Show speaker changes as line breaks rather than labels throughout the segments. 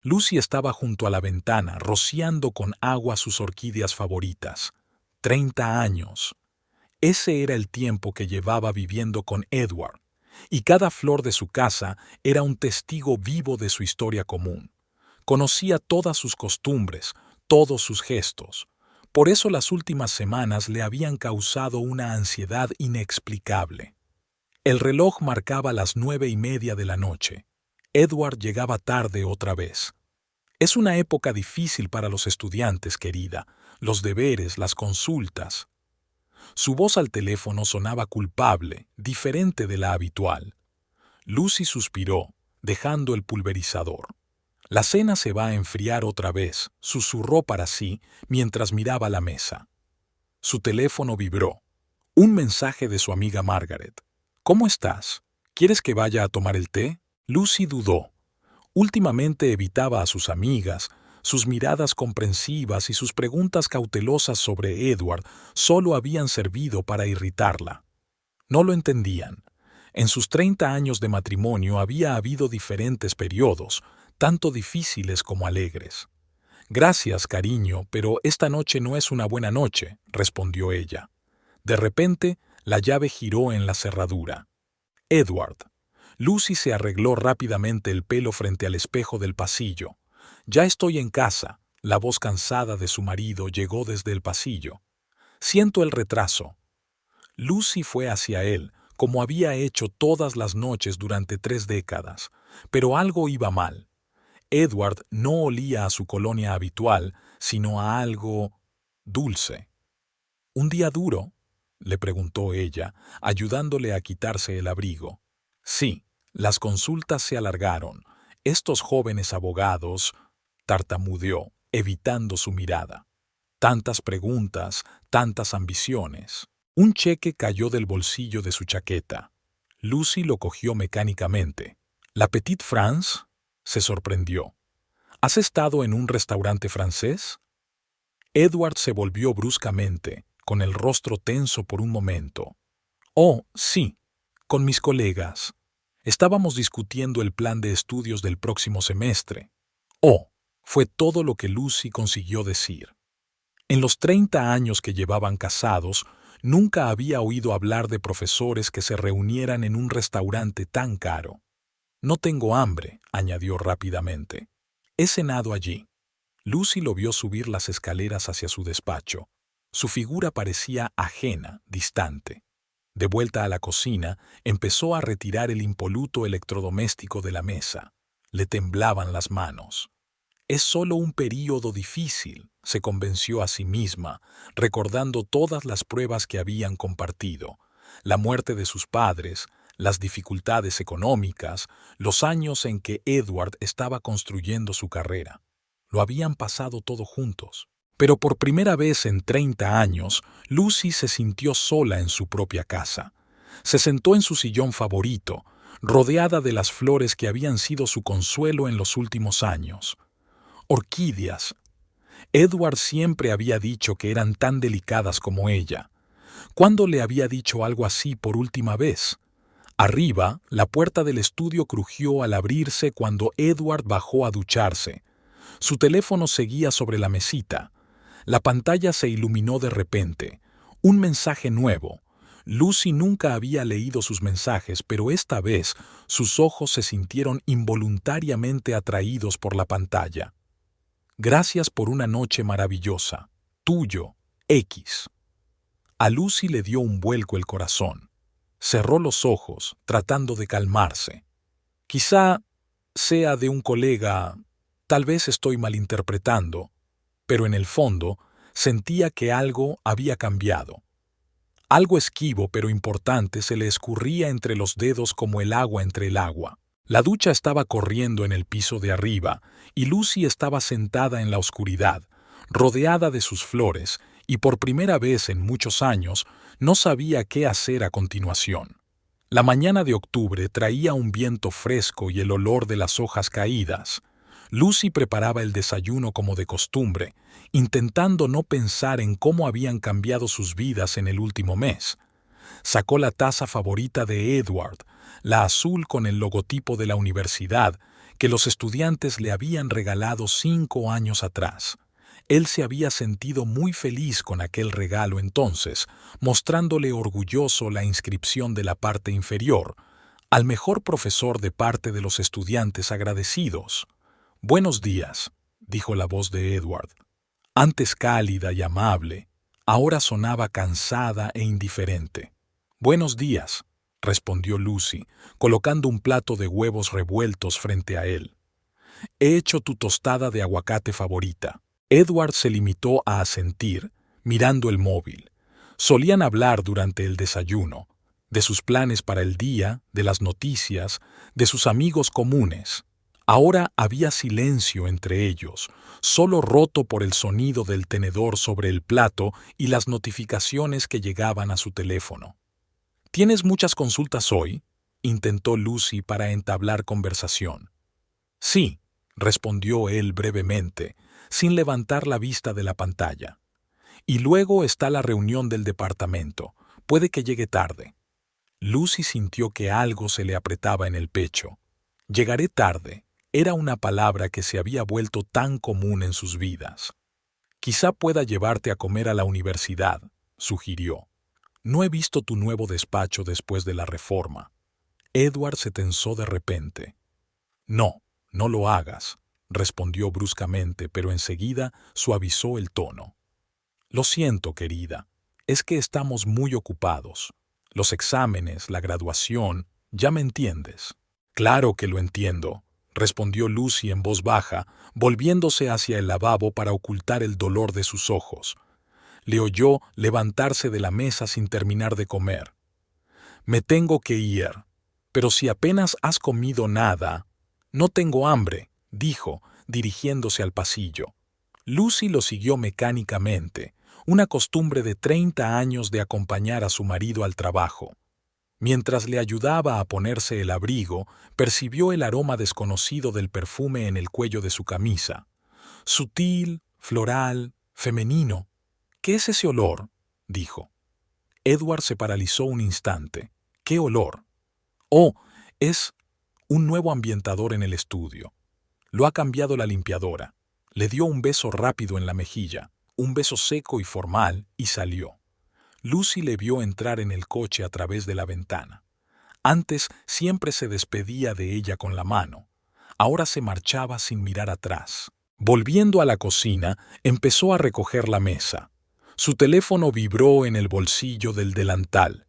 Lucy estaba junto a la ventana, rociando con agua sus orquídeas favoritas. 30 años. Ese era el tiempo que llevaba viviendo con Edward, y cada flor de su casa era un testigo vivo de su historia común. Conocía todas sus costumbres, todos sus gestos. Por eso las últimas semanas le habían causado una ansiedad inexplicable. El reloj marcaba las 9:30 de la noche. Edward llegaba tarde otra vez. Es una época difícil para los estudiantes, querida. Los deberes, las consultas. Su voz al teléfono sonaba culpable, diferente de la habitual. Lucy suspiró, dejando el pulverizador. La cena se va a enfriar otra vez, susurró para sí mientras miraba la mesa. Su teléfono vibró. Un mensaje de su amiga Margaret. ¿Cómo estás? ¿Quieres que vaya a tomar el té? Lucy dudó. Últimamente evitaba a sus amigas, sus miradas comprensivas y sus preguntas cautelosas sobre Edward solo habían servido para irritarla. No lo entendían. En sus 30 años de matrimonio había habido diferentes periodos, tanto difíciles como alegres. Gracias, cariño, pero esta noche no es una buena noche, respondió ella. De repente, la llave giró en la cerradura. Edward. Lucy se arregló rápidamente el pelo frente al espejo del pasillo. Ya estoy en casa. La voz cansada de su marido llegó desde el pasillo. Siento el retraso. Lucy fue hacia él, como había hecho todas las noches durante 3 décadas. Pero algo iba mal. Edward no olía a su colonia habitual, sino a algo dulce. ¿Un día duro?, le preguntó ella, ayudándole a quitarse el abrigo. Sí, las consultas se alargaron. Estos jóvenes abogados, tartamudeó, evitando su mirada. Tantas preguntas, tantas ambiciones. Un cheque cayó del bolsillo de su chaqueta. Lucy lo cogió mecánicamente. ¿La Petite France? Se sorprendió. ¿Has estado en un restaurante francés? Edward se volvió bruscamente, con el rostro tenso por un momento. Oh, sí, con mis colegas. Estábamos discutiendo el plan de estudios del próximo semestre. Oh, fue todo lo que Lucy consiguió decir. En los 30 años que llevaban casados, nunca había oído hablar de profesores que se reunieran en un restaurante tan caro. No tengo hambre, añadió rápidamente. He cenado allí. Lucy lo vio subir las escaleras hacia su despacho. Su figura parecía ajena, distante. De vuelta a la cocina, empezó a retirar el impoluto electrodoméstico de la mesa. Le temblaban las manos. Es solo un período difícil, se convenció a sí misma, recordando todas las pruebas que habían compartido. La muerte de sus padres, las dificultades económicas, los años en que Edward estaba construyendo su carrera. Lo habían pasado todo juntos. Pero por primera vez en 30 años, Lucy se sintió sola en su propia casa. Se sentó en su sillón favorito, rodeada de las flores que habían sido su consuelo en los últimos años. Orquídeas. Edward siempre había dicho que eran tan delicadas como ella. ¿Cuándo le había dicho algo así por última vez? Arriba, la puerta del estudio crujió al abrirse cuando Edward bajó a ducharse. Su teléfono seguía sobre la mesita. La pantalla se iluminó de repente. Un mensaje nuevo. Lucy nunca había leído sus mensajes, pero esta vez sus ojos se sintieron involuntariamente atraídos por la pantalla. Gracias por una noche maravillosa. Tuyo, X. A Lucy le dio un vuelco el corazón. Cerró los ojos, tratando de calmarse. Quizá sea de un colega, tal vez estoy malinterpretando, pero en el fondo sentía que algo había cambiado. Algo esquivo pero importante se le escurría entre los dedos como el agua entre el agua. La ducha estaba corriendo en el piso de arriba y Lucy estaba sentada en la oscuridad, rodeada de sus flores, y por primera vez en muchos años no sabía qué hacer a continuación. La mañana de octubre traía un viento fresco y el olor de las hojas caídas. Lucy preparaba el desayuno como de costumbre, intentando no pensar en cómo habían cambiado sus vidas en el último mes. Sacó la taza favorita de Edward, la azul con el logotipo de la universidad, que los estudiantes le habían regalado 5 años atrás. Él se había sentido muy feliz con aquel regalo entonces, mostrándole orgulloso la inscripción de la parte inferior, al mejor profesor de parte de los estudiantes agradecidos. «Buenos días», dijo la voz de Edward. Antes cálida y amable, ahora sonaba cansada e indiferente. «Buenos días», respondió Lucy, colocando un plato de huevos revueltos frente a él. «He hecho tu tostada de aguacate favorita». Edward se limitó a asentir, mirando el móvil. Solían hablar durante el desayuno, de sus planes para el día, de las noticias, de sus amigos comunes. Ahora había silencio entre ellos, solo roto por el sonido del tenedor sobre el plato y las notificaciones que llegaban a su teléfono. «¿Tienes muchas consultas hoy?», intentó Lucy para entablar conversación. «Sí», respondió él brevemente, sin levantar la vista de la pantalla. «Y luego está la reunión del departamento. Puede que llegue tarde». Lucy sintió que algo se le apretaba en el pecho. «Llegaré tarde» era una palabra que se había vuelto tan común en sus vidas. «Quizá pueda llevarte a comer a la universidad», sugirió. «No he visto tu nuevo despacho después de la reforma». Edward se tensó de repente. «No, no lo hagas», respondió bruscamente, pero enseguida suavizó el tono. «Lo siento, querida, es que estamos muy ocupados. Los exámenes, la graduación, ya me entiendes». «Claro que lo entiendo», respondió Lucy en voz baja, volviéndose hacia el lavabo para ocultar el dolor de sus ojos. Le oyó levantarse de la mesa sin terminar de comer. «Me tengo que ir, pero si apenas has comido nada...» «No tengo hambre», dijo, dirigiéndose al pasillo. Lucy lo siguió mecánicamente, una costumbre de 30 años de acompañar a su marido al trabajo. Mientras le ayudaba a ponerse el abrigo, percibió el aroma desconocido del perfume en el cuello de su camisa. Sutil, floral, femenino. «¿Qué es ese olor?», dijo. Edward se paralizó un instante. «¿Qué olor?». «Oh, es un nuevo ambientador en el estudio. Lo ha cambiado la limpiadora». Le dio un beso rápido en la mejilla, un beso seco y formal, y salió. Lucy le vio entrar en el coche a través de la ventana. Antes siempre se despedía de ella con la mano. Ahora se marchaba sin mirar atrás. Volviendo a la cocina, empezó a recoger la mesa. Su teléfono vibró en el bolsillo del delantal.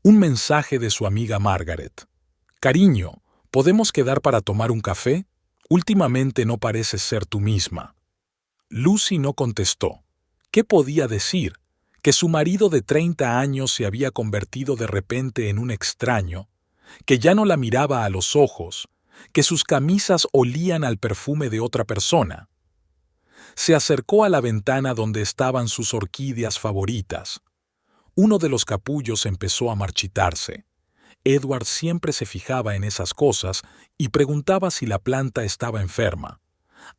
Un mensaje de su amiga Margaret. «Cariño, ¿podemos quedar para tomar un café? Últimamente no pareces ser tú misma». Lucy no contestó. ¿Qué podía decir? Que su marido de 30 años se había convertido de repente en un extraño, que ya no la miraba a los ojos, que sus camisas olían al perfume de otra persona. Se acercó a la ventana donde estaban sus orquídeas favoritas. Uno de los capullos empezó a marchitarse. Edward siempre se fijaba en esas cosas y preguntaba si la planta estaba enferma.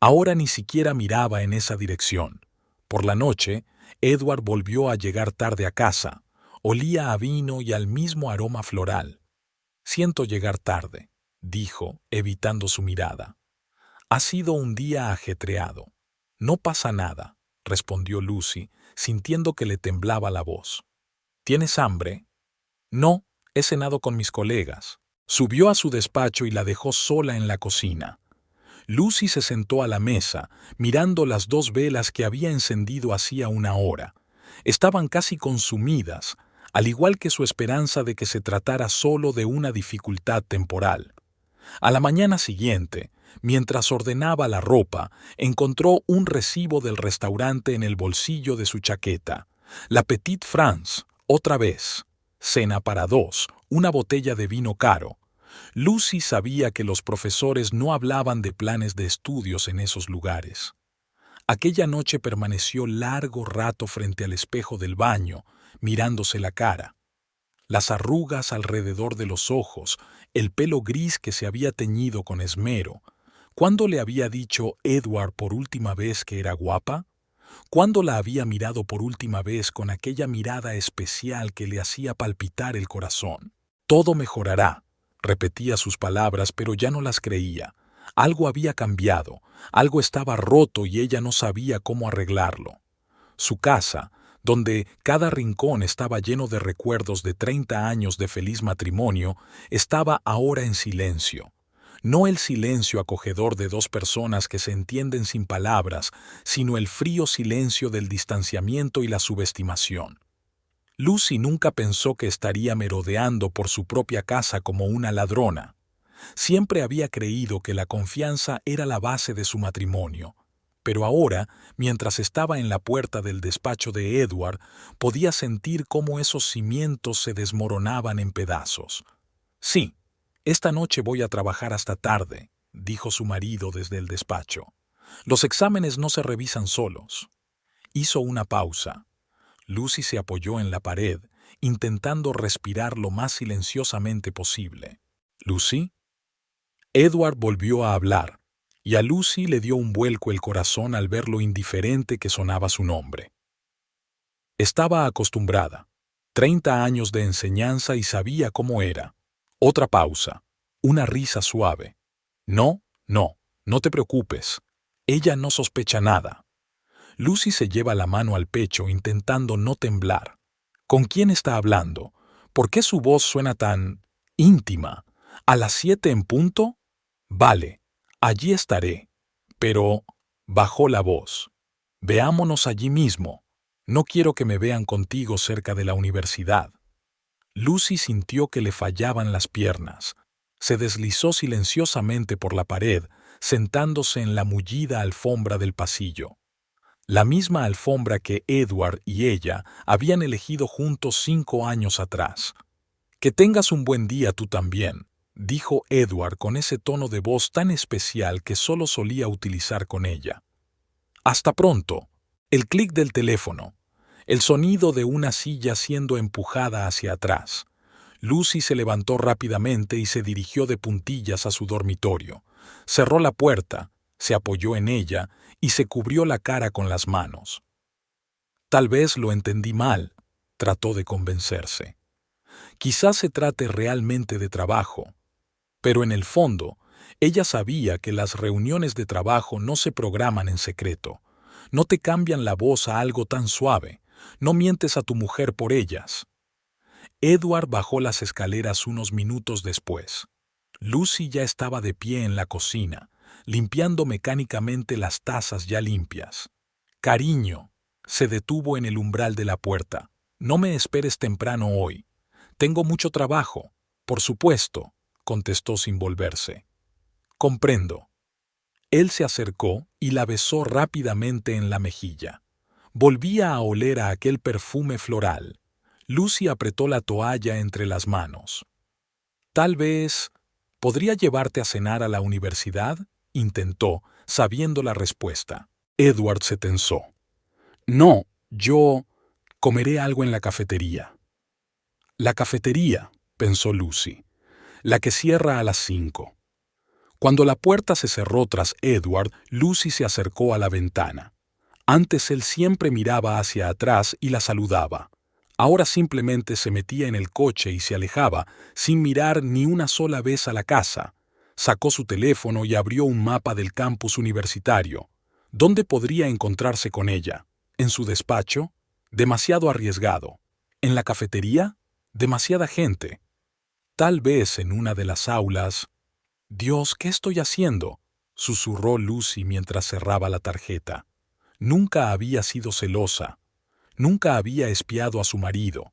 Ahora ni siquiera miraba en esa dirección. Por la noche, Edward volvió a llegar tarde a casa. Olía a vino y al mismo aroma floral. «Siento llegar tarde», dijo, evitando su mirada. «Ha sido un día ajetreado». «No pasa nada», respondió Lucy, sintiendo que le temblaba la voz. «¿Tienes hambre?» «No, he cenado con mis colegas». Subió a su despacho y la dejó sola en la cocina. Lucy se sentó a la mesa, mirando las 2 velas que había encendido hacía una hora. Estaban casi consumidas, al igual que su esperanza de que se tratara solo de una dificultad temporal. A la mañana siguiente, mientras ordenaba la ropa, encontró un recibo del restaurante en el bolsillo de su chaqueta. La Petite France, otra vez. Cena para 2, una botella de vino caro. Lucy sabía que los profesores no hablaban de planes de estudios en esos lugares. Aquella noche permaneció largo rato frente al espejo del baño, mirándose la cara. Las arrugas alrededor de los ojos, el pelo gris que se había teñido con esmero. ¿Cuándo le había dicho Edward por última vez que era guapa? ¿Cuándo la había mirado por última vez con aquella mirada especial que le hacía palpitar el corazón? «Todo mejorará», repetía sus palabras, pero ya no las creía. Algo había cambiado, algo estaba roto y ella no sabía cómo arreglarlo. Su casa, donde cada rincón estaba lleno de recuerdos de 30 años de feliz matrimonio, estaba ahora en silencio. No el silencio acogedor de dos personas que se entienden sin palabras, sino el frío silencio del distanciamiento y la subestimación. Lucy nunca pensó que estaría merodeando por su propia casa como una ladrona. Siempre había creído que la confianza era la base de su matrimonio. Pero ahora, mientras estaba en la puerta del despacho de Edward, podía sentir cómo esos cimientos se desmoronaban en pedazos. Sí, esta noche voy a trabajar hasta tarde, dijo su marido desde el despacho. Los exámenes no se revisan solos. Hizo una pausa. Lucy se apoyó en la pared, intentando respirar lo más silenciosamente posible. ¿Lucy? Edward volvió a hablar, y a Lucy le dio un vuelco el corazón al ver lo indiferente que sonaba su nombre. Estaba acostumbrada. 30 años de enseñanza y sabía cómo era. Otra pausa. Una risa suave. No, no te preocupes. Ella no sospecha nada. Lucy se lleva la mano al pecho intentando no temblar. ¿Con quién está hablando? ¿Por qué su voz suena tan íntima? ¿A las 7 en punto? Vale, allí estaré. Pero bajó la voz. Veámonos allí mismo. No quiero que me vean contigo cerca de la universidad. Lucy sintió que le fallaban las piernas. Se deslizó silenciosamente por la pared, sentándose en la mullida alfombra del pasillo. La misma alfombra que Edward y ella habían elegido juntos 5 años atrás. Que tengas un buen día tú también, dijo Edward con ese tono de voz tan especial que solo solía utilizar con ella. Hasta pronto. El clic del teléfono. El sonido de una silla siendo empujada hacia atrás. Lucy se levantó rápidamente y se dirigió de puntillas a su dormitorio. Cerró la puerta, se apoyó en ella y se cubrió la cara con las manos. Tal vez lo entendí mal, trató de convencerse. Quizás se trate realmente de trabajo, pero en el fondo, ella sabía que las reuniones de trabajo no se programan en secreto. No te cambian la voz a algo tan suave, no mientes a tu mujer por ellas. Edward bajó las escaleras unos minutos después. Lucy ya estaba de pie en la cocina, limpiando mecánicamente las tazas ya limpias. Cariño, se detuvo en el umbral de la puerta. No me esperes temprano hoy. Tengo mucho trabajo. Por supuesto, contestó sin volverse. Comprendo. Él se acercó y la besó rápidamente en la mejilla. Volvía a oler a aquel perfume floral. Lucy apretó la toalla entre las manos. Tal vez... ¿Podría llevarte a cenar a la universidad? Intentó, sabiendo la respuesta. Edward se tensó. No, yo... comeré algo en la cafetería. La cafetería, pensó Lucy. La que cierra a las 5. Cuando la puerta se cerró tras Edward, Lucy se acercó a la ventana. Antes él siempre miraba hacia atrás y la saludaba. Ahora simplemente se metía en el coche y se alejaba, sin mirar ni una sola vez a la casa. Sacó su teléfono y abrió un mapa del campus universitario. ¿Dónde podría encontrarse con ella? ¿En su despacho? Demasiado arriesgado. ¿En la cafetería? Demasiada gente. Tal vez en una de las aulas. Dios, ¿qué estoy haciendo?, susurró Lucy mientras cerraba la tarjeta. Nunca había sido celosa. Nunca había espiado a su marido.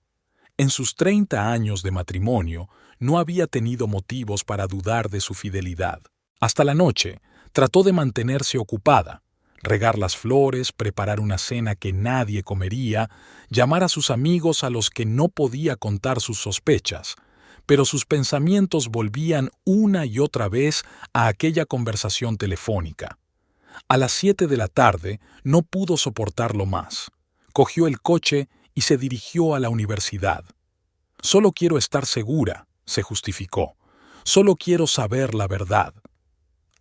En sus 30 años de matrimonio no había tenido motivos para dudar de su fidelidad. Hasta la noche trató de mantenerse ocupada, regar las flores, preparar una cena que nadie comería, llamar a sus amigos a los que no podía contar sus sospechas, pero sus pensamientos volvían una y otra vez a aquella conversación telefónica. A las 7 de la tarde no pudo soportarlo más. Cogió el coche y se dirigió a la universidad. Solo quiero estar segura, se justificó. Solo quiero saber la verdad.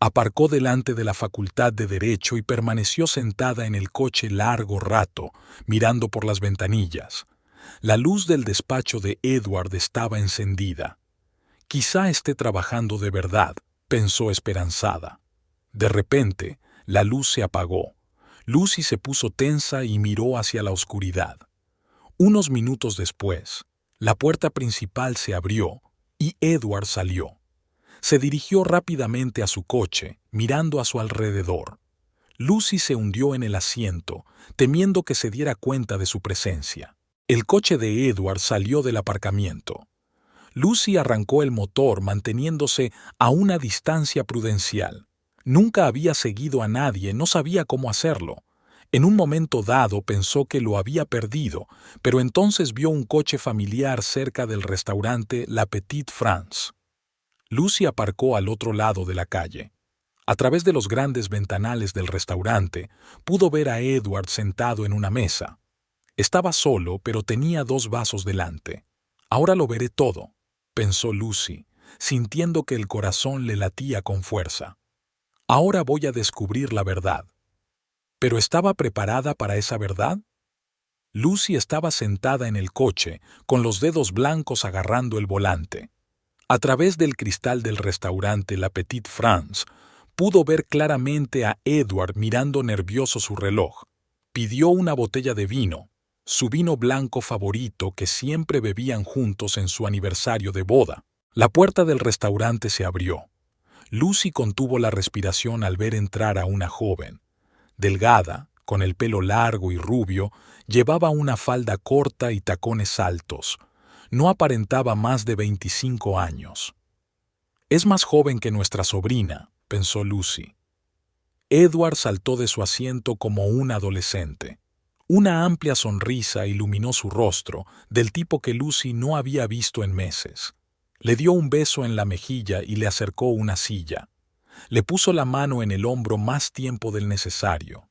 Aparcó delante de la Facultad de Derecho y permaneció sentada en el coche largo rato, mirando por las ventanillas. La luz del despacho de Edward estaba encendida. Quizá esté trabajando de verdad, pensó esperanzada. De repente, la luz se apagó. Lucy se puso tensa y miró hacia la oscuridad. Unos minutos después, la puerta principal se abrió y Edward salió. Se dirigió rápidamente a su coche, mirando a su alrededor. Lucy se hundió en el asiento, temiendo que se diera cuenta de su presencia. El coche de Edward salió del aparcamiento. Lucy arrancó el motor manteniéndose a una distancia prudencial. Nunca había seguido a nadie, no sabía cómo hacerlo. En un momento dado pensó que lo había perdido, pero entonces vio un coche familiar cerca del restaurante La Petite France. Lucy aparcó al otro lado de la calle. A través de los grandes ventanales del restaurante, pudo ver a Edward sentado en una mesa. Estaba solo, pero tenía 2 vasos delante. Ahora lo veré todo, pensó Lucy, sintiendo que el corazón le latía con fuerza. Ahora voy a descubrir la verdad. ¿Pero estaba preparada para esa verdad? Lucy estaba sentada en el coche, con los dedos blancos agarrando el volante. A través del cristal del restaurante La Petite France, pudo ver claramente a Edward mirando nervioso su reloj. Pidió una botella de vino, su vino blanco favorito que siempre bebían juntos en su aniversario de boda. La puerta del restaurante se abrió. Lucy contuvo la respiración al ver entrar a una joven. Delgada, con el pelo largo y rubio, llevaba una falda corta y tacones altos. No aparentaba más de 25 años. Es más joven que nuestra sobrina, pensó Lucy. Edward saltó de su asiento como un adolescente. Una amplia sonrisa iluminó su rostro, del tipo que Lucy no había visto en meses. Le dio un beso en la mejilla y le acercó una silla. Le puso la mano en el hombro más tiempo del necesario.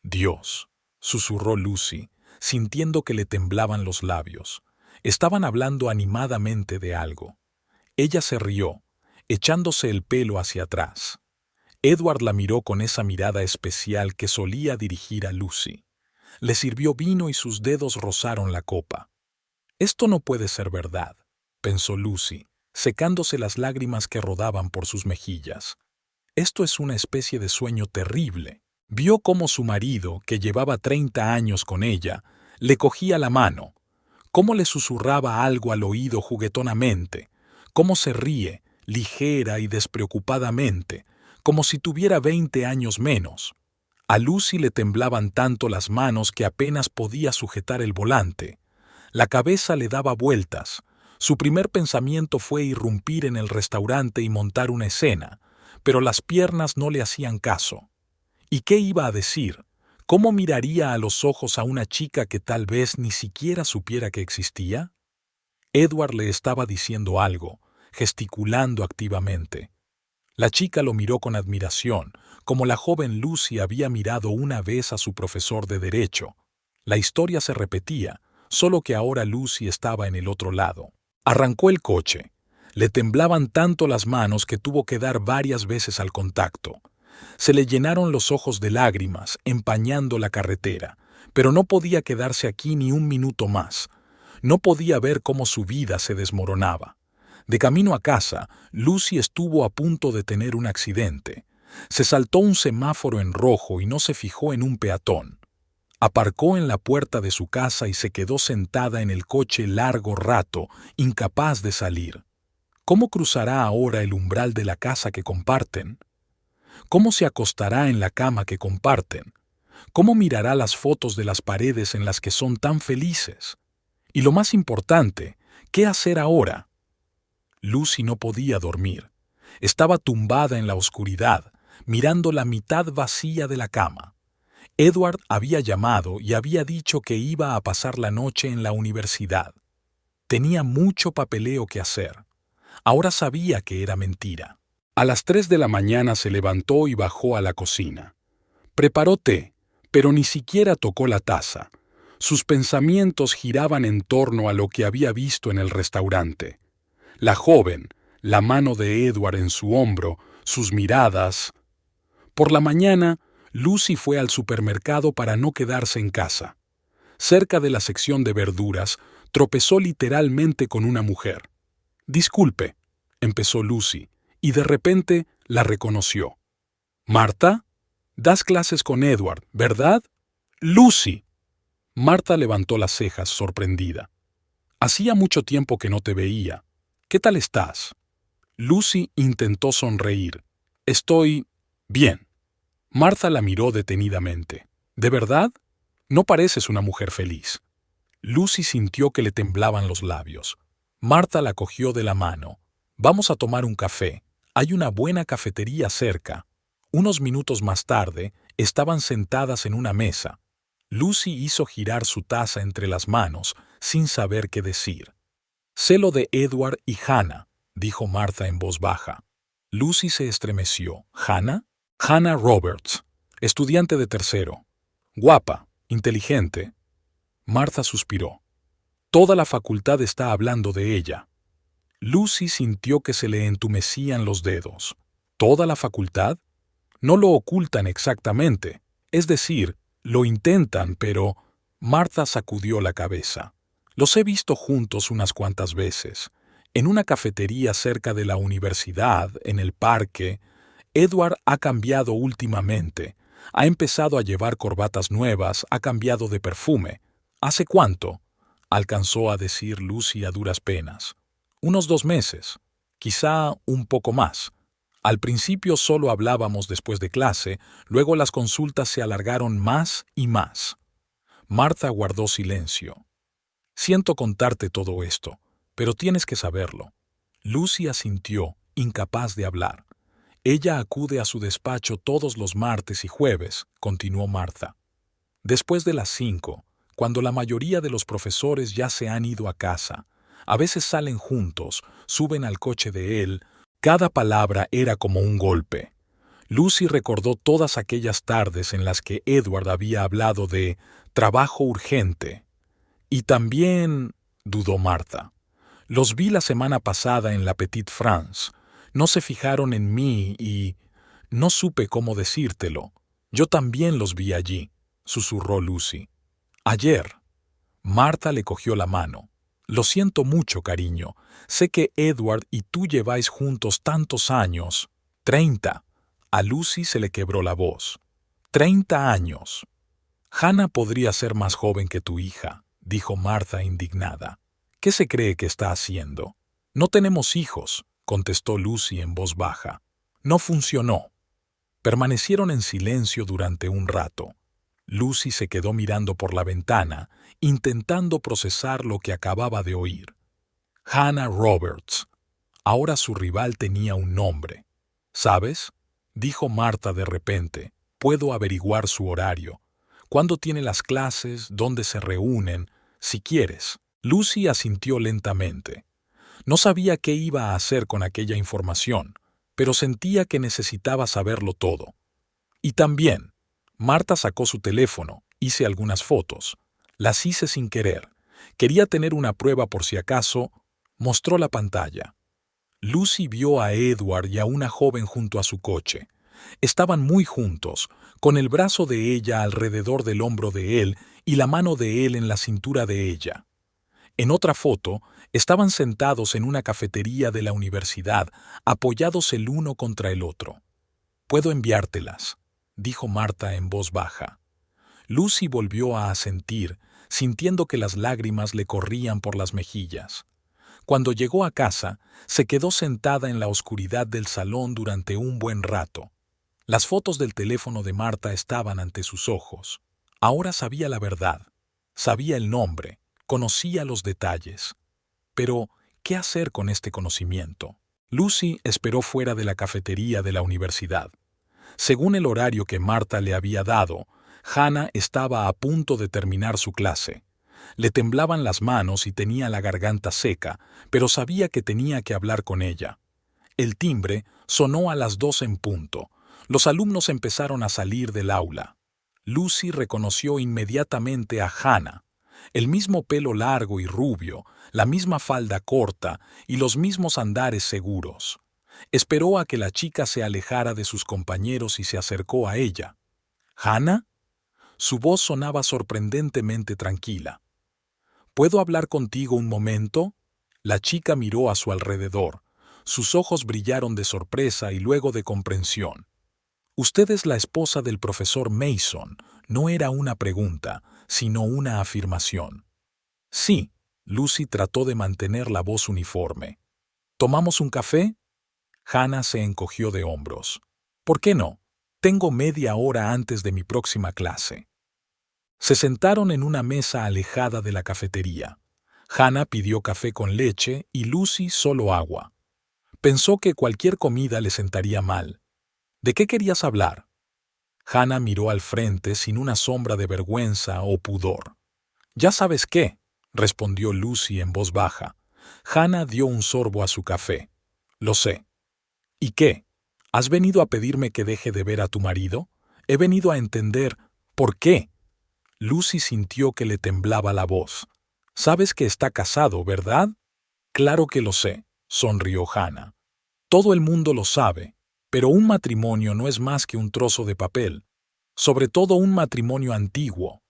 Dios, susurró Lucy, sintiendo que le temblaban los labios. Estaban hablando animadamente de algo. Ella se rió, echándose el pelo hacia atrás. Edward la miró con esa mirada especial que solía dirigir a Lucy. Le sirvió vino y sus dedos rozaron la copa. Esto no puede ser verdad, pensó Lucy, secándose las lágrimas que rodaban por sus mejillas. Esto es una especie de sueño terrible. Vio cómo su marido, que llevaba 30 años con ella, le cogía la mano, cómo le susurraba algo al oído juguetonamente, cómo se ríe, ligera y despreocupadamente, como si tuviera 20 años menos. A Lucy le temblaban tanto las manos que apenas podía sujetar el volante. La cabeza le daba vueltas. Su primer pensamiento fue irrumpir en el restaurante y montar una escena, pero las piernas no le hacían caso. ¿Y qué iba a decir? ¿Cómo miraría a los ojos a una chica que tal vez ni siquiera supiera que existía? Edward le estaba diciendo algo, gesticulando activamente. La chica lo miró con admiración, como la joven Lucy había mirado una vez a su profesor de derecho. La historia se repetía, solo que ahora Lucy estaba en el otro lado. Arrancó el coche. Le temblaban tanto las manos que tuvo que dar varias veces al contacto. Se le llenaron los ojos de lágrimas, empañando la carretera, pero no podía quedarse aquí ni un minuto más. No podía ver cómo su vida se desmoronaba. De camino a casa, Lucy estuvo a punto de tener un accidente. Se saltó un semáforo en rojo y no se fijó en un peatón. Aparcó en la puerta de su casa y se quedó sentada en el coche largo rato, incapaz de salir. ¿Cómo cruzará ahora el umbral de la casa que comparten? ¿Cómo se acostará en la cama que comparten? ¿Cómo mirará las fotos de las paredes en las que son tan felices? Y lo más importante, ¿qué hacer ahora? Lucy no podía dormir. Estaba tumbada en la oscuridad, mirando la mitad vacía de la cama. Edward había llamado y había dicho que iba a pasar la noche en la universidad. Tenía mucho papeleo que hacer. Ahora sabía que era mentira. A las 3 de la mañana se levantó y bajó a la cocina. Preparó té, pero ni siquiera tocó la taza. Sus pensamientos giraban en torno a lo que había visto en el restaurante. La joven, la mano de Edward en su hombro, sus miradas. Por la mañana, Lucy fue al supermercado para no quedarse en casa. Cerca de la sección de verduras, tropezó literalmente con una mujer. «Disculpe», empezó Lucy, y de repente la reconoció. Marta, das clases con Edward, ¿verdad? Lucy. Marta levantó las cejas, sorprendida. Hacía mucho tiempo que no te veía. ¿Qué tal estás? Lucy intentó sonreír. Estoy bien. Marta la miró detenidamente. ¿De verdad? No pareces una mujer feliz. Lucy sintió que le temblaban los labios. Marta la cogió de la mano. Vamos a tomar un café. Hay una buena cafetería cerca. Unos minutos más tarde, estaban sentadas en una mesa. Lucy hizo girar su taza entre las manos, sin saber qué decir. Sé lo de Edward y Hannah, dijo Marta en voz baja. Lucy se estremeció. ¿Hannah? Hannah Roberts, estudiante de tercero. Guapa, inteligente. Marta suspiró. Toda la facultad está hablando de ella. Lucy sintió que se le entumecían los dedos. ¿Toda la facultad? No lo ocultan exactamente. Es decir, lo intentan, pero... Marta sacudió la cabeza. Los he visto juntos unas cuantas veces. En una cafetería cerca de la universidad, en el parque. Edward ha cambiado últimamente. Ha empezado a llevar corbatas nuevas, ha cambiado de perfume. ¿Hace cuánto? Alcanzó a decir Lucy a duras penas. Unos 2 meses. Quizá un poco más. Al principio solo hablábamos después de clase, luego las consultas se alargaron más y más. Marta guardó silencio. Siento contarte todo esto, pero tienes que saberlo. Lucy asintió, incapaz de hablar. Ella acude a su despacho todos los martes y jueves, continuó Marta. Después de las 5, cuando la mayoría de los profesores ya se han ido a casa, a veces salen juntos, suben al coche de él. Cada palabra era como un golpe. Lucy recordó todas aquellas tardes en las que Edward había hablado de trabajo urgente. Y también, dudó Marta, los vi la semana pasada en la Petite France. No se fijaron en mí y... No supe cómo decírtelo. Yo también los vi allí, susurró Lucy. Ayer. Marta le cogió la mano. Lo siento mucho, cariño. Sé que Edward y tú lleváis juntos tantos años. 30. A Lucy se le quebró la voz. 30 años. Hannah podría ser más joven que tu hija, dijo Marta indignada. ¿Qué se cree que está haciendo? No tenemos hijos, contestó Lucy en voz baja. No funcionó. Permanecieron en silencio durante un rato. Lucy se quedó mirando por la ventana, intentando procesar lo que acababa de oír. Hannah Roberts. Ahora su rival tenía un nombre. ¿Sabes? Dijo Marta de repente. Puedo averiguar su horario. ¿Cuándo tiene las clases? ¿Dónde se reúnen? Si quieres. Lucy asintió lentamente. No sabía qué iba a hacer con aquella información, pero sentía que necesitaba saberlo todo. Y también, Marta sacó su teléfono, hice algunas fotos. Las hice sin querer. Quería tener una prueba por si acaso. Mostró la pantalla. Lucy vio a Edward y a una joven junto a su coche. Estaban muy juntos, con el brazo de ella alrededor del hombro de él y la mano de él en la cintura de ella. En otra foto, estaban sentados en una cafetería de la universidad, apoyados el uno contra el otro. «Puedo enviártelas», dijo Marta en voz baja. Lucy volvió a asentir, sintiendo que las lágrimas le corrían por las mejillas. Cuando llegó a casa, se quedó sentada en la oscuridad del salón durante un buen rato. Las fotos del teléfono de Marta estaban ante sus ojos. Ahora sabía la verdad, sabía el nombre, conocía los detalles. Pero, ¿qué hacer con este conocimiento? Lucy esperó fuera de la cafetería de la universidad. Según el horario que Marta le había dado, Hannah estaba a punto de terminar su clase. Le temblaban las manos y tenía la garganta seca, pero sabía que tenía que hablar con ella. El timbre sonó a las 2 en punto. Los alumnos empezaron a salir del aula. Lucy reconoció inmediatamente a Hannah. El mismo pelo largo y rubio, la misma falda corta y los mismos andares seguros. Esperó a que la chica se alejara de sus compañeros y se acercó a ella. ¿Hannah? Su voz sonaba sorprendentemente tranquila. ¿Puedo hablar contigo un momento? La chica miró a su alrededor. Sus ojos brillaron de sorpresa y luego de comprensión. Usted es la esposa del profesor Mason. No era una pregunta, sino una afirmación. Sí, Lucy trató de mantener la voz uniforme. ¿Tomamos un café? Hannah se encogió de hombros. ¿Por qué no? Tengo media hora antes de mi próxima clase. Se sentaron en una mesa alejada de la cafetería. Hannah pidió café con leche y Lucy solo agua. Pensó que cualquier comida le sentaría mal. ¿De qué querías hablar? Hannah miró al frente sin una sombra de vergüenza o pudor. «Ya sabes qué», respondió Lucy en voz baja. Hannah dio un sorbo a su café. «Lo sé». «¿Y qué? ¿Has venido a pedirme que deje de ver a tu marido? He venido a entender por qué». Lucy sintió que le temblaba la voz. «Sabes que está casado, ¿verdad?» «Claro que lo sé», sonrió Hannah. «Todo el mundo lo sabe, pero un matrimonio no es más que un trozo de papel, sobre todo un matrimonio antiguo».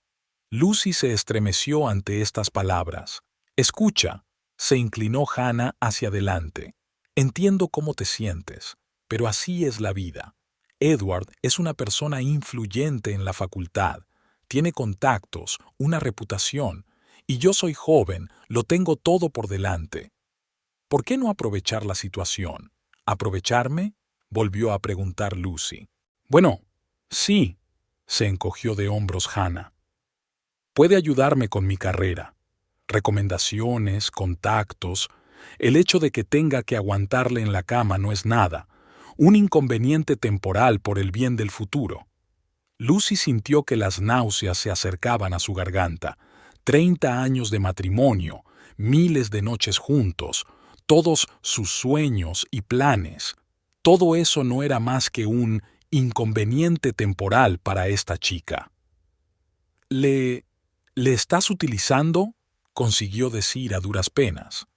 Lucy se estremeció ante estas palabras. «Escucha», se inclinó Hannah hacia adelante. «Entiendo cómo te sientes, pero así es la vida. Edward es una persona influyente en la facultad, tiene contactos, una reputación, y yo soy joven, lo tengo todo por delante. ¿Por qué no aprovechar la situación? ¿Aprovecharme?», volvió a preguntar Lucy. «Bueno, sí», se encogió de hombros Hannah. «Puede ayudarme con mi carrera. Recomendaciones, contactos. El hecho de que tenga que aguantarle en la cama no es nada. Un inconveniente temporal por el bien del futuro». Lucy sintió que las náuseas se acercaban a su garganta. 30 años de matrimonio, miles de noches juntos, todos sus sueños y planes. Todo eso no era más que un inconveniente temporal para esta chica. «¿Le estás utilizando?», consiguió decir a duras penas.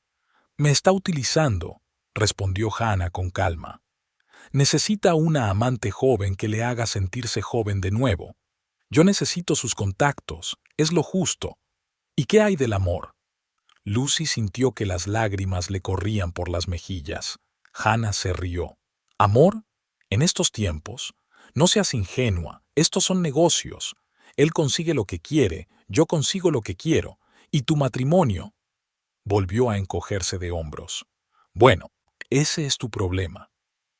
«Me está utilizando», respondió Hannah con calma. «Necesita una amante joven que le haga sentirse joven de nuevo. Yo necesito sus contactos, es lo justo. ¿Y qué hay del amor?». Lucy sintió que las lágrimas le corrían por las mejillas. Hannah se rió. «¿Amor? ¿En estos tiempos? No seas ingenua, estos son negocios. Él consigue lo que quiere, yo consigo lo que quiero. ¿Y tu matrimonio?». Volvió a encogerse de hombros. «Bueno, ese es tu problema».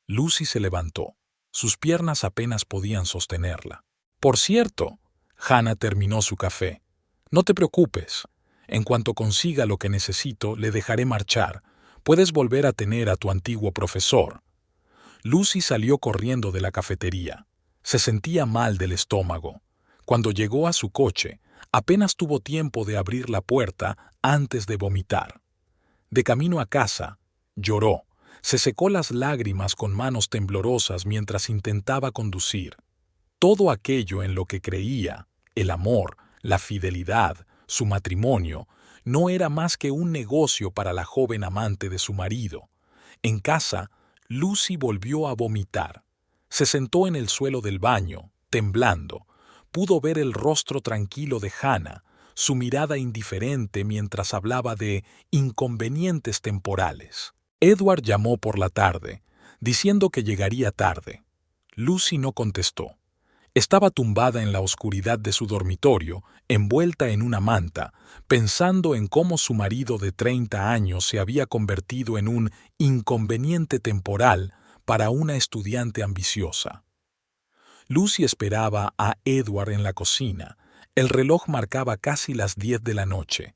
Lucy se levantó. Sus piernas apenas podían sostenerla. «Por cierto», Hannah terminó su café. «No te preocupes. En cuanto consiga lo que necesito, le dejaré marchar. Puedes volver a tener a tu antiguo profesor». Lucy salió corriendo de la cafetería. Se sentía mal del estómago. Cuando llegó a su coche, apenas tuvo tiempo de abrir la puerta antes de vomitar. De camino a casa, lloró. Se secó las lágrimas con manos temblorosas mientras intentaba conducir. Todo aquello en lo que creía, el amor, la fidelidad, su matrimonio, no era más que un negocio para la joven amante de su marido. En casa, Lucy volvió a vomitar. Se sentó en el suelo del baño, temblando. Pudo ver el rostro tranquilo de Hannah, su mirada indiferente mientras hablaba de inconvenientes temporales. Edward llamó por la tarde, diciendo que llegaría tarde. Lucy no contestó. Estaba tumbada en la oscuridad de su dormitorio, envuelta en una manta, pensando en cómo su marido de 30 años se había convertido en un inconveniente temporal para una estudiante ambiciosa. Lucy esperaba a Edward en la cocina. El reloj marcaba casi las 10 de la noche.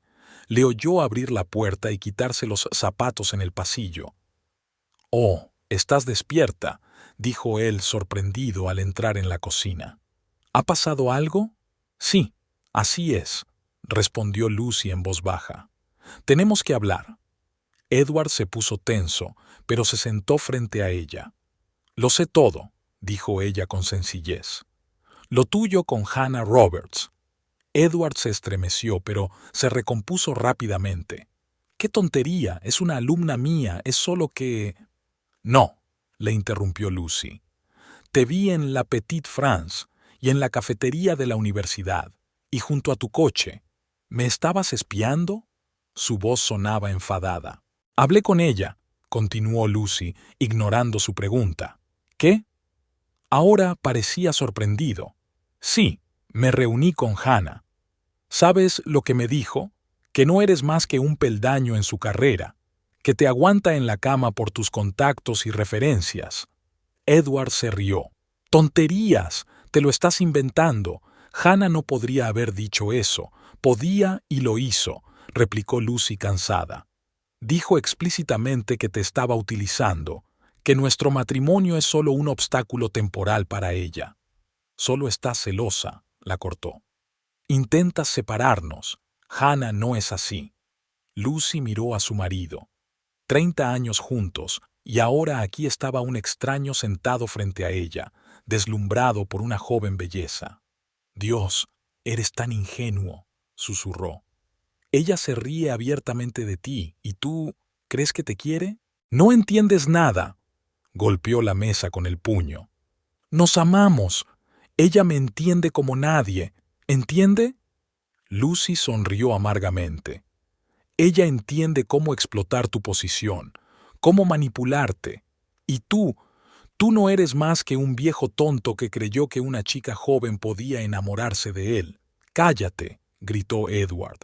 Le oyó abrir la puerta y quitarse los zapatos en el pasillo. «Oh, estás despierta», dijo él sorprendido al entrar en la cocina. «¿Ha pasado algo?». «Sí, así es», respondió Lucy en voz baja. «Tenemos que hablar». Edward se puso tenso, pero se sentó frente a ella. «Lo sé todo», dijo ella con sencillez. «Lo tuyo con Hannah Roberts». Edward se estremeció, pero se recompuso rápidamente. «¡Qué tontería! Es una alumna mía, es solo que...». «No», le interrumpió Lucy. «Te vi en la Petite France y en la cafetería de la universidad, y junto a tu coche. ¿Me estabas espiando?». Su voz sonaba enfadada. «Hablé con ella», continuó Lucy, ignorando su pregunta. «¿Qué?». Ahora parecía sorprendido. Sí, me reuní con Hannah. ¿Sabes lo que me dijo? Que no eres más que un peldaño en su carrera, que te aguanta en la cama por tus contactos y referencias. Edward se rió. ¡Tonterías! Te lo estás inventando. Hannah no podría haber dicho eso. Podía y lo hizo, replicó Lucy cansada. Dijo explícitamente que te estaba utilizando, que nuestro matrimonio es solo un obstáculo temporal para ella. Solo estás celosa, la cortó. Intentas separarnos. Hannah no es así. Lucy miró a su marido. 30 años juntos, y ahora aquí estaba un extraño sentado frente a ella, deslumbrado por una joven belleza. Dios, eres tan ingenuo, susurró. Ella se ríe abiertamente de ti, ¿y tú crees que te quiere? No entiendes nada. Golpeó la mesa con el puño. Nos amamos. Ella me entiende como nadie. ¿Entiende? Lucy sonrió amargamente. Ella entiende cómo explotar tu posición, cómo manipularte. Y tú no eres más que un viejo tonto que creyó que una chica joven podía enamorarse de él. Cállate, gritó Edward.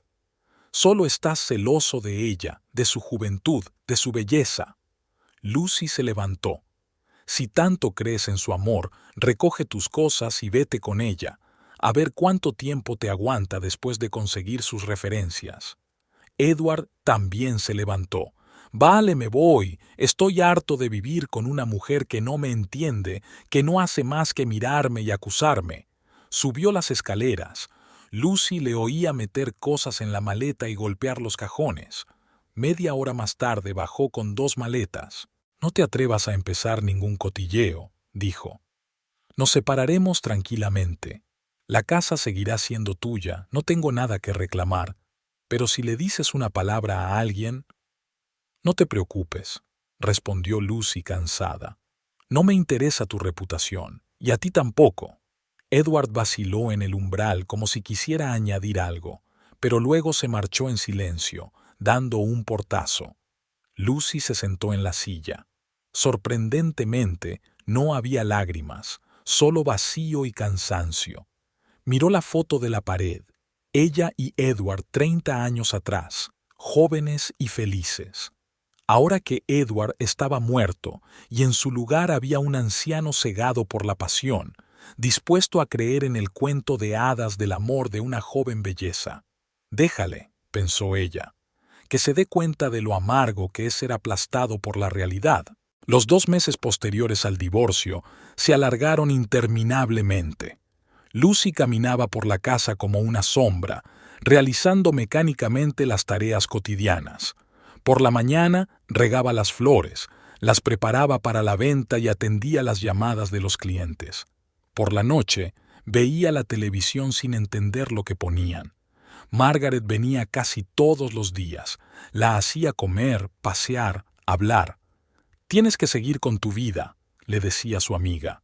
Solo estás celoso de ella, de su juventud, de su belleza. Lucy se levantó. Si tanto crees en su amor, recoge tus cosas y vete con ella, a ver cuánto tiempo te aguanta después de conseguir sus referencias. Edward también se levantó. Vale, me voy. Estoy harto de vivir con una mujer que no me entiende, que no hace más que mirarme y acusarme. Subió las escaleras. Lucy le oía meter cosas en la maleta y golpear los cajones. Media hora más tarde bajó con 2 maletas. No te atrevas a empezar ningún cotilleo, dijo. Nos separaremos tranquilamente. La casa seguirá siendo tuya, no tengo nada que reclamar. Pero si le dices una palabra a alguien... No te preocupes, respondió Lucy cansada. No me interesa tu reputación, y a ti tampoco. Edward vaciló en el umbral como si quisiera añadir algo, pero luego se marchó en silencio, dando un portazo. Lucy se sentó en la silla. Sorprendentemente, no había lágrimas, solo vacío y cansancio. Miró la foto de la pared. Ella y Edward 30 años atrás, jóvenes y felices. Ahora que Edward estaba muerto y en su lugar había un anciano cegado por la pasión, dispuesto a creer en el cuento de hadas del amor de una joven belleza. Déjale, pensó ella, que se dé cuenta de lo amargo que es ser aplastado por la realidad. Los 2 meses posteriores al divorcio se alargaron interminablemente. Lucy caminaba por la casa como una sombra, realizando mecánicamente las tareas cotidianas. Por la mañana regaba las flores, las preparaba para la venta y atendía las llamadas de los clientes. Por la noche veía la televisión sin entender lo que ponían. Margaret venía casi todos los días, la hacía comer, pasear, hablar. Tienes que seguir con tu vida, le decía su amiga.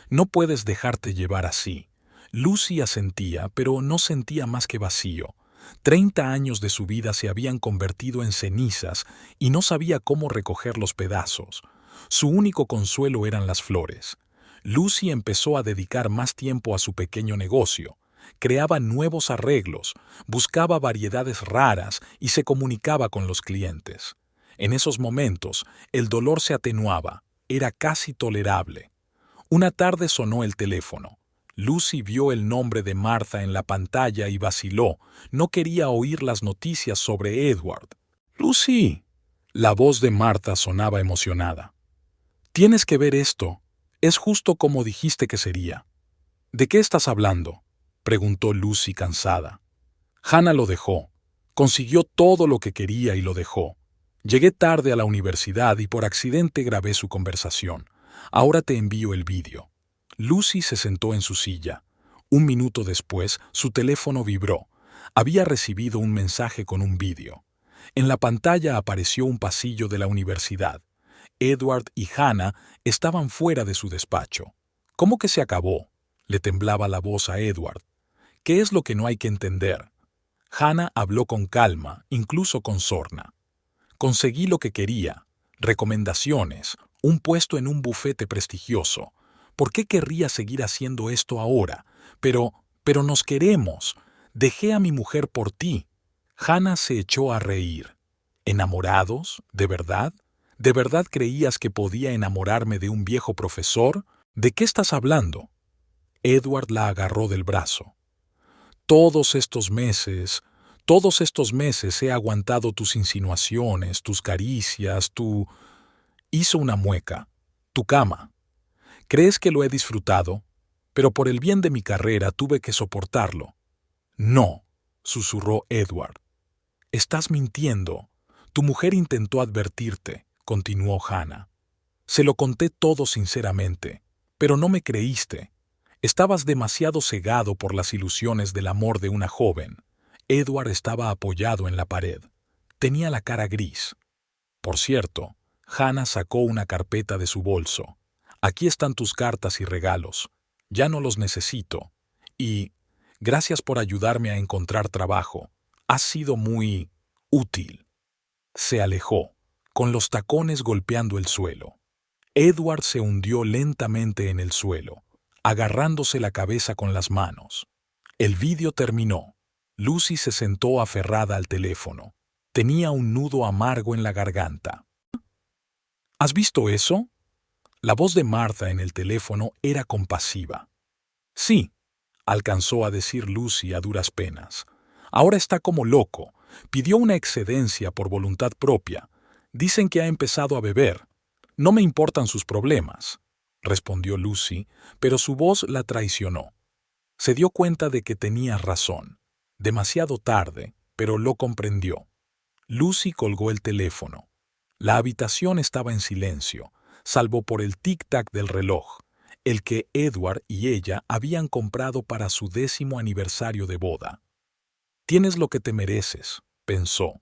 No puedes dejarte llevar así. Lucy asentía, pero no sentía más que vacío. 30 años de su vida se habían convertido en cenizas y no sabía cómo recoger los pedazos. Su único consuelo eran las flores. Lucy empezó a dedicar más tiempo a su pequeño negocio. Creaba nuevos arreglos, buscaba variedades raras y se comunicaba con los clientes. En esos momentos, el dolor se atenuaba, era casi tolerable. Una tarde sonó el teléfono. Lucy vio el nombre de Martha en la pantalla y vaciló. No quería oír las noticias sobre Edward. «Lucy», la voz de Martha sonaba emocionada. «Tienes que ver esto. Es justo como dijiste que sería». «¿De qué estás hablando?», preguntó Lucy cansada. Hannah lo dejó. Consiguió todo lo que quería y lo dejó. Llegué tarde a la universidad y por accidente grabé su conversación. Ahora te envío el vídeo. Lucy se sentó en su silla. 1 minuto después, su teléfono vibró. Había recibido un mensaje con un vídeo. En la pantalla apareció un pasillo de la universidad. Edward y Hannah estaban fuera de su despacho. «¿Cómo que se acabó?», le temblaba la voz a Edward. «¿Qué es lo que no hay que entender?». Hannah habló con calma, incluso con sorna. «Conseguí lo que quería. Recomendaciones, un puesto en un bufete prestigioso. ¿Por qué querría seguir haciendo esto ahora? Pero nos queremos. Dejé a mi mujer por ti. Hannah se echó a reír. ¿Enamorados? ¿De verdad? ¿De verdad creías que podía enamorarme de un viejo profesor? ¿De qué estás hablando? Edward la agarró del brazo. Todos estos meses he aguantado tus insinuaciones, tus caricias, tu... Hizo una mueca. Tu cama. ¿Crees que lo he disfrutado? Pero por el bien de mi carrera tuve que soportarlo. No, susurró Edward. Estás mintiendo. Tu mujer intentó advertirte, continuó Hannah. Se lo conté todo sinceramente, pero no me creíste. Estabas demasiado cegado por las ilusiones del amor de una joven. Edward estaba apoyado en la pared. Tenía la cara gris. Por cierto, Hannah sacó una carpeta de su bolso. Aquí están tus cartas y regalos. Ya no los necesito. Y gracias por ayudarme a encontrar trabajo. Has sido muy útil. Se alejó, con los tacones golpeando el suelo. Edward se hundió lentamente en el suelo, agarrándose la cabeza con las manos. El vídeo terminó. Lucy se sentó aferrada al teléfono. Tenía un nudo amargo en la garganta. ¿Has visto eso? La voz de Martha en el teléfono era compasiva. Sí, alcanzó a decir Lucy a duras penas. Ahora está como loco. Pidió una excedencia por voluntad propia. Dicen que ha empezado a beber. No me importan sus problemas, respondió Lucy, pero su voz la traicionó. Se dio cuenta de que tenía razón. Demasiado tarde, pero lo comprendió. Lucy colgó el teléfono. La habitación estaba en silencio, salvo por el tic-tac del reloj, el que Edward y ella habían comprado para su 10º aniversario de boda. Tienes lo que te mereces, pensó,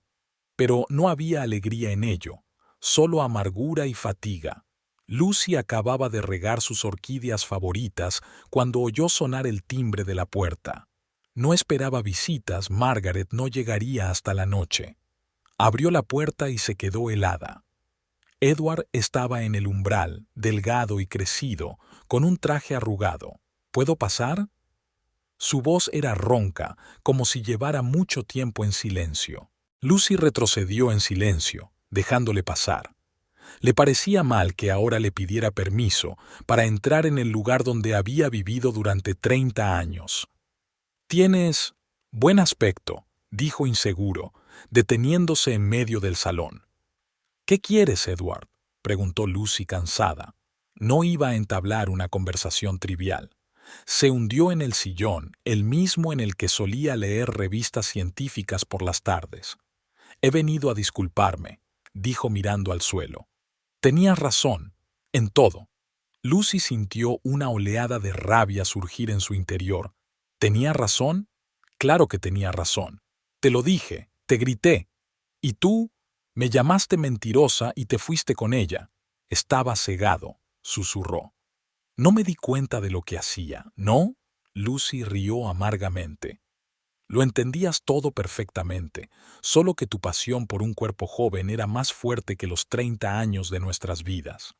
pero no había alegría en ello, solo amargura y fatiga. Lucy acababa de regar sus orquídeas favoritas cuando oyó sonar el timbre de la puerta. No esperaba visitas, Margaret no llegaría hasta la noche. Abrió la puerta y se quedó helada. Edward estaba en el umbral, delgado y crecido, con un traje arrugado. ¿Puedo pasar? Su voz era ronca, como si llevara mucho tiempo en silencio. Lucy retrocedió en silencio, dejándole pasar. Le parecía mal que ahora le pidiera permiso para entrar en el lugar donde había vivido durante 30 años. «Tienes buen aspecto», dijo inseguro, deteniéndose en medio del salón. «¿Qué quieres, Edward?», preguntó Lucy cansada. No iba a entablar una conversación trivial. Se hundió en el sillón, el mismo en el que solía leer revistas científicas por las tardes. «He venido a disculparme», dijo mirando al suelo. Tenías razón, en todo. Lucy sintió una oleada de rabia surgir en su interior. ¿Tenía razón? Claro que tenía razón. Te lo dije, te grité. Y tú me llamaste mentirosa y te fuiste con ella. Estaba cegado, susurró. No me di cuenta de lo que hacía, ¿no? Lucy rió amargamente. Lo entendías todo perfectamente, solo que tu pasión por un cuerpo joven era más fuerte que los 30 años de nuestras vidas.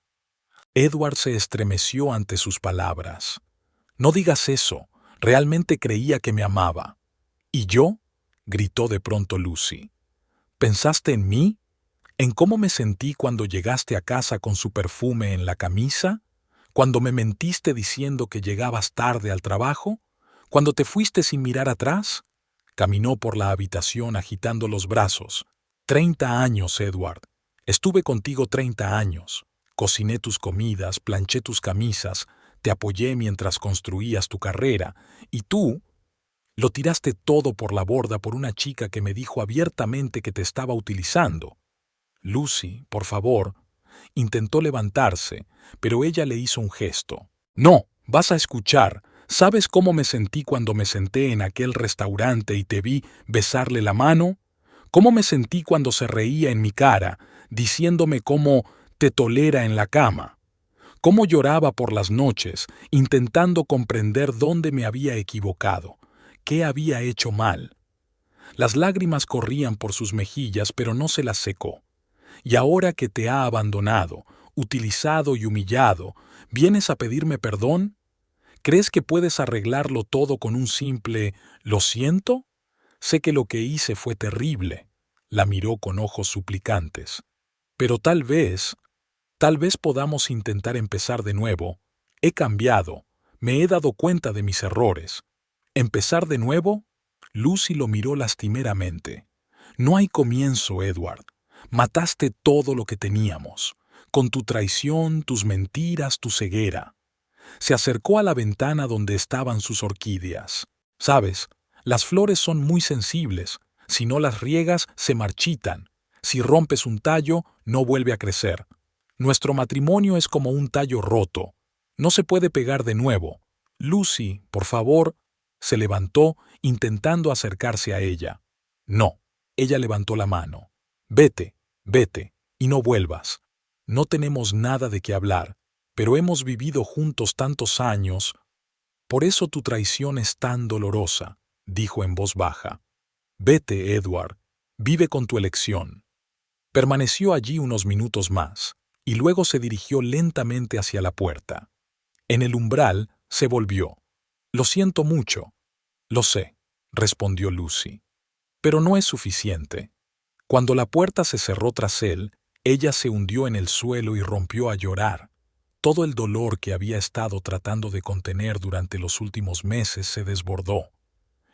Edward se estremeció ante sus palabras. No digas eso, realmente creía que me amaba. ¿Y yo?, gritó de pronto Lucy. ¿Pensaste en mí? ¿En cómo me sentí cuando llegaste a casa con su perfume en la camisa? ¿Cuando me mentiste diciendo que llegabas tarde al trabajo? ¿Cuando te fuiste sin mirar atrás? Caminó por la habitación agitando los brazos. 30 años, Edward. Estuve contigo 30 años. Cociné tus comidas, planché tus camisas, te apoyé mientras construías tu carrera, y tú lo tiraste todo por la borda por una chica que me dijo abiertamente que te estaba utilizando. Lucy, por favor. Intentó levantarse, pero ella le hizo un gesto. No, vas a escuchar. ¿Sabes cómo me sentí cuando me senté en aquel restaurante y te vi besarle la mano? ¿Cómo me sentí cuando se reía en mi cara, diciéndome cómo te tolera en la cama? ¿Cómo lloraba por las noches, intentando comprender dónde me había equivocado, qué había hecho mal? Las lágrimas corrían por sus mejillas, pero no se las secó. Y ahora que te ha abandonado, utilizado y humillado, ¿Vienes a pedirme perdón? ¿Crees que puedes arreglarlo todo con un simple «lo siento»? Sé que lo que hice fue terrible. La miró con ojos suplicantes. Pero tal vez podamos intentar empezar de nuevo. He cambiado. Me he dado cuenta de mis errores. ¿Empezar de nuevo? Lucy lo miró lastimeramente. No hay comienzo, Edward. Mataste todo lo que teníamos, con tu traición, tus mentiras, tu ceguera. Se acercó a la ventana donde estaban sus orquídeas. ¿Sabes? Las flores son muy sensibles. Si no las riegas, se marchitan. Si rompes un tallo, no vuelve a crecer. Nuestro matrimonio es como un tallo roto. No se puede pegar de nuevo. Lucy, por favor. Se levantó, intentando acercarse a ella. No. Ella levantó la mano. Vete, vete, y no vuelvas. No tenemos nada de qué hablar, pero hemos vivido juntos tantos años. Por eso tu traición es tan dolorosa, dijo en voz baja. Vete, Edward, vive con tu elección. Permaneció allí unos minutos más, y luego se dirigió lentamente hacia la puerta. En el umbral se volvió. Lo siento mucho. Lo sé, respondió Lucy. Pero no es suficiente. Cuando la puerta se cerró tras él, ella se hundió en el suelo y rompió a llorar. Todo el dolor que había estado tratando de contener durante los últimos meses se desbordó.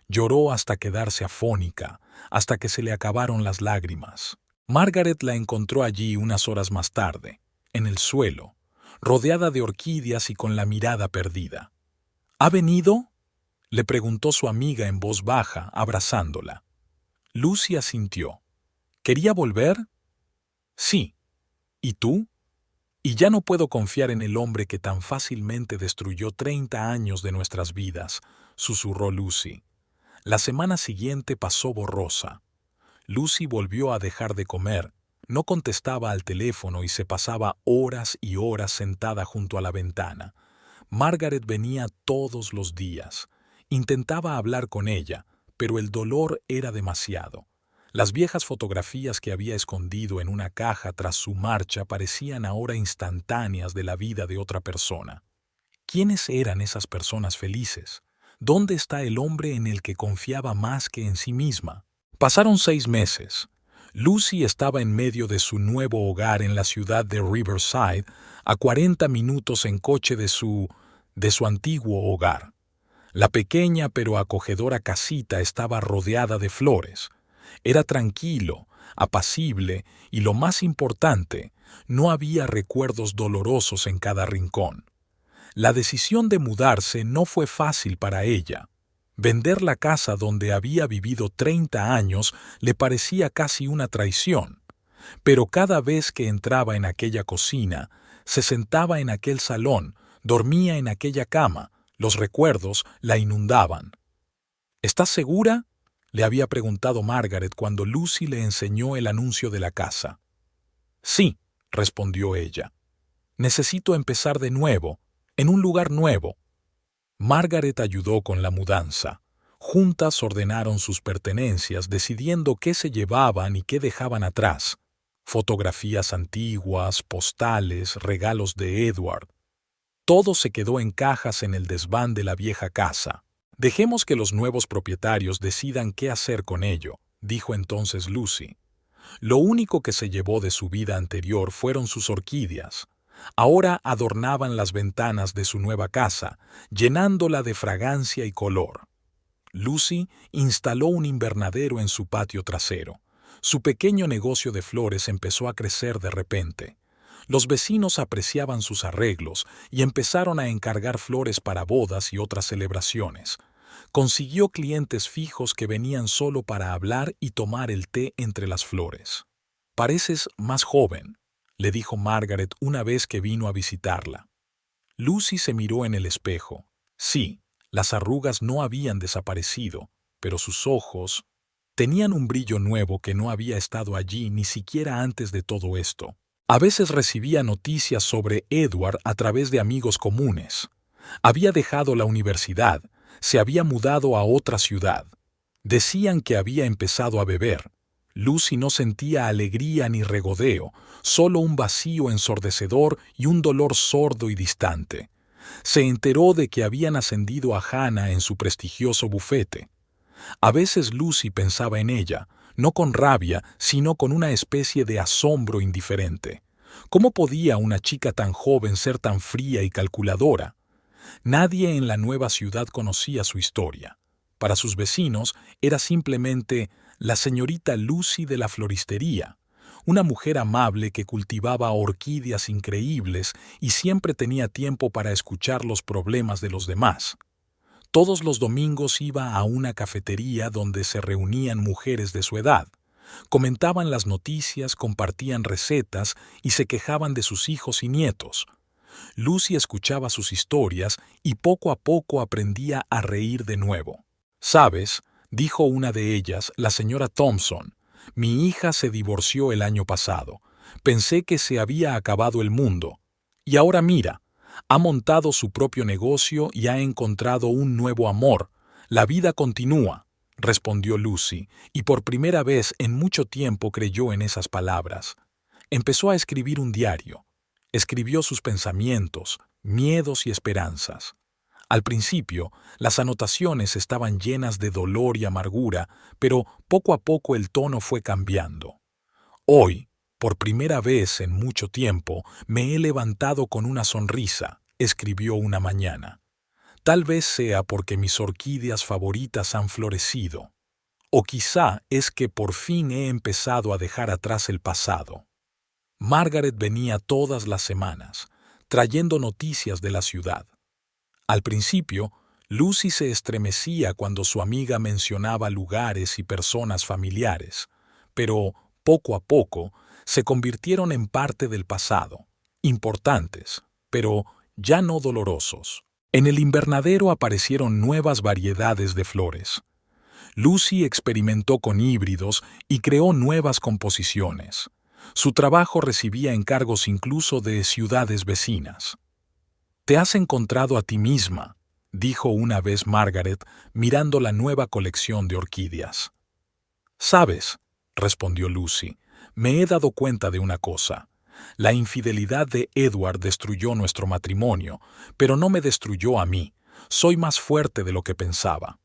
Lloró hasta quedarse afónica, hasta que se le acabaron las lágrimas. Margaret la encontró allí unas horas más tarde, en el suelo, rodeada de orquídeas y con la mirada perdida. ¿Ha venido?, le preguntó su amiga en voz baja, abrazándola. Lucy asintió. ¿Quería volver? Sí. ¿Y tú? Y ya no puedo confiar en el hombre que tan fácilmente destruyó 30 años de nuestras vidas, susurró Lucy. La semana siguiente pasó borrosa. Lucy volvió a dejar de comer, no contestaba al teléfono y se pasaba horas y horas sentada junto a la ventana. Margaret venía todos los días. Intentaba hablar con ella, pero el dolor era demasiado. Las viejas fotografías que había escondido en una caja tras su marcha parecían ahora instantáneas de la vida de otra persona. ¿Quiénes eran esas personas felices? ¿Dónde está el hombre en el que confiaba más que en sí misma? Pasaron 6 meses. Lucy estaba en medio de su nuevo hogar en la ciudad de Riverside, a 40 minutos en coche de su antiguo hogar. La pequeña pero acogedora casita estaba rodeada de flores. Era tranquilo, apacible y, lo más importante, no había recuerdos dolorosos en cada rincón. La decisión de mudarse no fue fácil para ella. Vender la casa donde había vivido 30 años le parecía casi una traición. Pero cada vez que entraba en aquella cocina, se sentaba en aquel salón, dormía en aquella cama, los recuerdos la inundaban. ¿Estás segura?, le había preguntado Margaret cuando Lucy le enseñó el anuncio de la casa. Sí, respondió ella. Necesito empezar de nuevo, en un lugar nuevo. Margaret ayudó con la mudanza. Juntas ordenaron sus pertenencias, decidiendo qué se llevaban y qué dejaban atrás. Fotografías antiguas, postales, regalos de Edward. Todo se quedó en cajas en el desván de la vieja casa. Dejemos que los nuevos propietarios decidan qué hacer con ello, dijo entonces Lucy. Lo único que se llevó de su vida anterior fueron sus orquídeas. Ahora adornaban las ventanas de su nueva casa, llenándola de fragancia y color. Lucy instaló un invernadero en su patio trasero. Su pequeño negocio de flores empezó a crecer de repente. Los vecinos apreciaban sus arreglos y empezaron a encargar flores para bodas y otras celebraciones. Consiguió clientes fijos que venían solo para hablar y tomar el té entre las flores. «Pareces más joven», le dijo Margaret una vez que vino a visitarla. Lucy se miró en el espejo. Sí, las arrugas no habían desaparecido, pero sus ojos tenían un brillo nuevo que no había estado allí ni siquiera antes de todo esto. A veces recibía noticias sobre Edward a través de amigos comunes. Había dejado la universidad, se había mudado a otra ciudad. Decían que había empezado a beber. Lucy no sentía alegría ni regodeo, solo un vacío ensordecedor y un dolor sordo y distante. Se enteró de que habían ascendido a Hannah en su prestigioso bufete. A veces Lucy pensaba en ella, no con rabia, sino con una especie de asombro indiferente. ¿Cómo podía una chica tan joven ser tan fría y calculadora? Nadie en la nueva ciudad conocía su historia. Para sus vecinos era simplemente la señorita Lucy de la floristería, una mujer amable que cultivaba orquídeas increíbles y siempre tenía tiempo para escuchar los problemas de los demás. Todos los domingos iba a una cafetería donde se reunían mujeres de su edad. Comentaban las noticias, compartían recetas y se quejaban de sus hijos y nietos. Lucy escuchaba sus historias y poco a poco aprendía a reír de nuevo. «¿Sabes?», dijo una de ellas, la señora Thompson, «mi hija se divorció el año pasado. Pensé que se había acabado el mundo. Y ahora mira, ha montado su propio negocio y ha encontrado un nuevo amor. La vida continúa», respondió Lucy, y por primera vez en mucho tiempo creyó en esas palabras. Empezó a escribir un diario. Escribió sus pensamientos, miedos y esperanzas. Al principio, las anotaciones estaban llenas de dolor y amargura, pero poco a poco el tono fue cambiando. «Hoy, por primera vez en mucho tiempo, me he levantado con una sonrisa», escribió una mañana. «Tal vez sea porque mis orquídeas favoritas han florecido. O quizá es que por fin he empezado a dejar atrás el pasado». Margaret venía todas las semanas, trayendo noticias de la ciudad. Al principio, Lucy se estremecía cuando su amiga mencionaba lugares y personas familiares, pero poco a poco se convirtieron en parte del pasado, importantes, pero ya no dolorosos. En el invernadero aparecieron nuevas variedades de flores. Lucy experimentó con híbridos y creó nuevas composiciones. Su trabajo recibía encargos incluso de ciudades vecinas. «Te has encontrado a ti misma», dijo una vez Margaret, mirando la nueva colección de orquídeas. «¿Sabes?», respondió Lucy, «me he dado cuenta de una cosa. La infidelidad de Edward destruyó nuestro matrimonio, pero no me destruyó a mí. Soy más fuerte de lo que pensaba».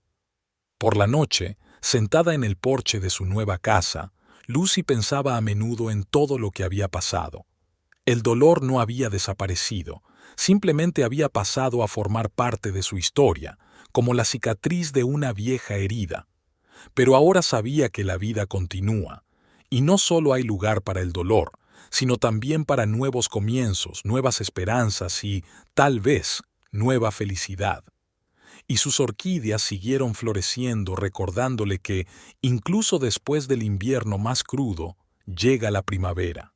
Por la noche, sentada en el porche de su nueva casa, Lucy pensaba a menudo en todo lo que había pasado. El dolor no había desaparecido, simplemente había pasado a formar parte de su historia, como la cicatriz de una vieja herida. Pero ahora sabía que la vida continúa, y no solo hay lugar para el dolor, sino también para nuevos comienzos, nuevas esperanzas y, tal vez, nueva felicidad. Y sus orquídeas siguieron floreciendo, recordándole que, incluso después del invierno más crudo, llega la primavera.